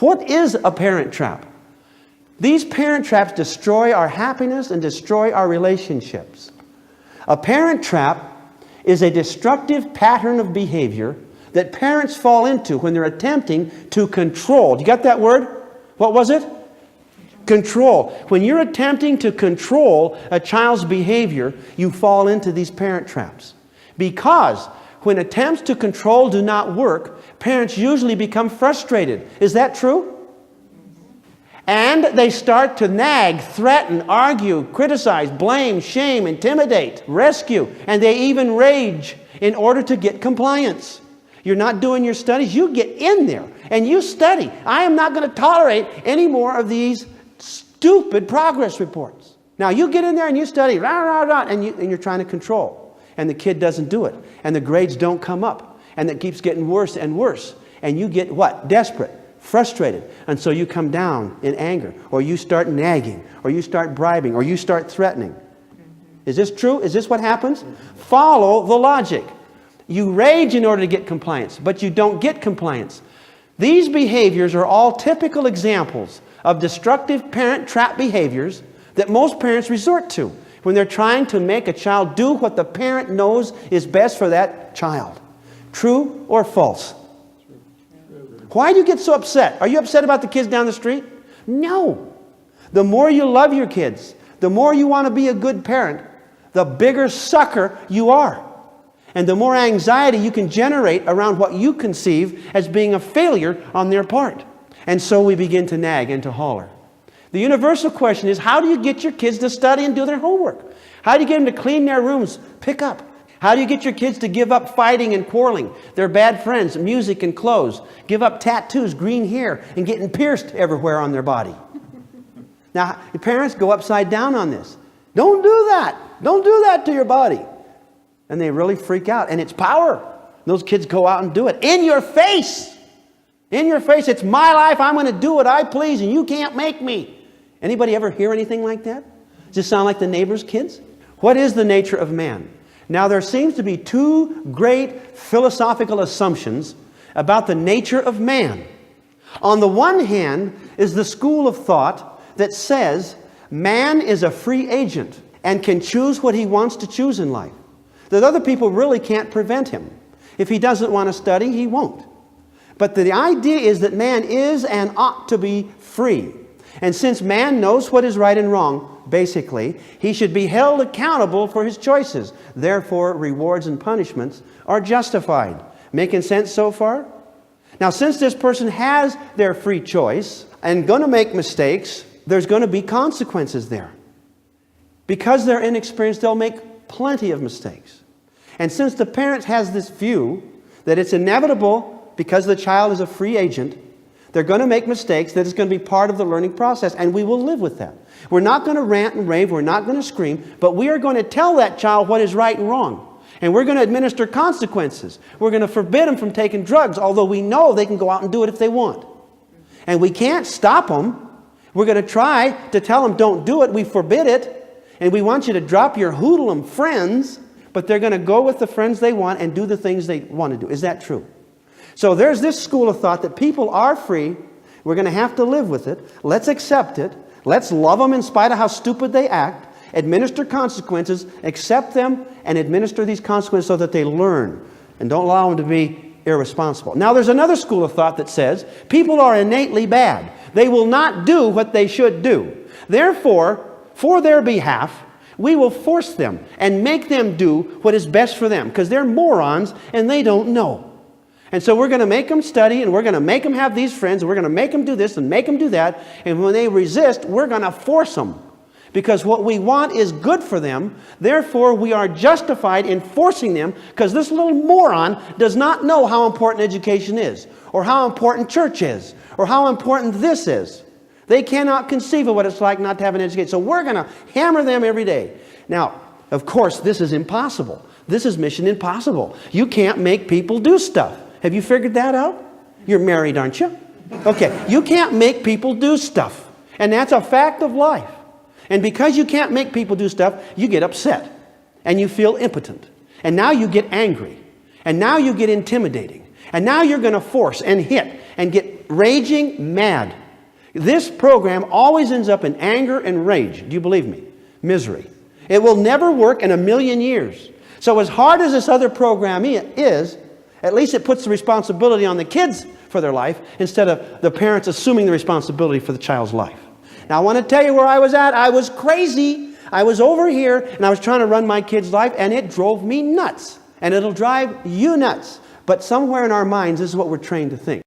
What is a parent trap? These parent traps destroy our happiness and destroy our relationships. A parent trap is a destructive pattern of behavior that parents fall into when they're attempting to control. You got that word? What was it? Control. When you're attempting to control a child's behavior, you fall into these parent traps. Because when attempts to control do not work, parents usually become frustrated. Is that true? And they start to nag, threaten, argue, criticize, blame, shame, intimidate, rescue, and they even rage in order to get compliance. You're not doing your studies, you get in there and you study. I am not going to tolerate any more of these stupid progress reports. Now you get in there and you study, and you're trying to control. And the kid doesn't do it. And the grades don't come up. And it keeps getting worse and worse. And you get what? Desperate. Frustrated. And so you come down in anger, or you start nagging, or you start bribing, or you start threatening. Is this true? Is this what happens? Follow the logic. You rage in order to get compliance, but you don't get compliance. These behaviors are all typical examples of destructive parent trap behaviors that most parents resort to when they're trying to make a child do what the parent knows is best for that child. True or false? Why do you get so upset? Are you upset about the kids down the street? No. The more you love your kids, the more you want to be a good parent, the bigger sucker you are. And the more anxiety you can generate around what you conceive as being a failure on their part. And so we begin to nag and to holler. The universal question is, how do you get your kids to study and do their homework? How do you get them to clean their rooms, pick up? How do you get your kids to give up fighting and quarreling, their bad friends, music and clothes, give up tattoos, green hair, and getting pierced everywhere on their body? Now, your parents go upside down on this. Don't do that. Don't do that to your body. And they really freak out. And it's power. Those kids go out and do it. In your face. In your face. It's my life. I'm going to do what I please, and you can't make me. Anybody ever hear anything like that? Does it sound like the neighbor's kids? What is the nature of man? Now, there seems to be two great philosophical assumptions about the nature of man. On the one hand is the school of thought that says man is a free agent and can choose what he wants to choose in life. That other people really can't prevent him. If he doesn't want to study, he won't. But the idea is that man is and ought to be free. And since man knows what is right and wrong, basically, he should be held accountable for his choices. Therefore, rewards and punishments are justified. Making sense so far? Now, since this person has their free choice and going to make mistakes, there's going to be consequences there. Because they're inexperienced, they'll make plenty of mistakes. And since the parent has this view that it's inevitable because the child is a free agent, they're going to make mistakes, that it's going to be part of the learning process, and we will live with that. We're not going to rant and rave, we're not going to scream, but we are going to tell that child what is right and wrong. And we're going to administer consequences. We're going to forbid them from taking drugs, although we know they can go out and do it if they want. And we can't stop them. We're going to try to tell them don't do it, we forbid it, and we want you to drop your hoodlum friends, but they're going to go with the friends they want and do the things they want to do. Is that true? So there's this school of thought that people are free. We're going to have to live with it. Let's accept it. Let's love them in spite of how stupid they act. Administer consequences. Accept them and administer these consequences so that they learn. And don't allow them to be irresponsible. Now there's another school of thought that says people are innately bad. They will not do what they should do. Therefore, for their behalf, we will force them and make them do what is best for them because they're morons and they don't know. And so we're going to make them study, and we're going to make them have these friends, and we're going to make them do this and make them do that. And when they resist, we're going to force them. Because what we want is good for them. Therefore, we are justified in forcing them because this little moron does not know how important education is, or how important church is, or how important this is. They cannot conceive of what it's like not to have an education. So we're going to hammer them every day. Now, of course, this is impossible. This is mission impossible. You can't make people do stuff. Have you figured that out? You're married, aren't you? Okay, you can't make people do stuff. And that's a fact of life. And because you can't make people do stuff, you get upset. And you feel impotent. And now you get angry. And now you get intimidating. And now you're going to force and hit and get raging mad. This program always ends up in anger and rage. Do you believe me? Misery. It will never work in a million years. So as hard as this other program is, at least it puts the responsibility on the kids for their life instead of the parents assuming the responsibility for the child's life. Now I want to tell you where I was at. I was crazy. I was over here and I was trying to run my kid's life, and it drove me nuts. And it'll drive you nuts. But somewhere in our minds, this is what we're trained to think.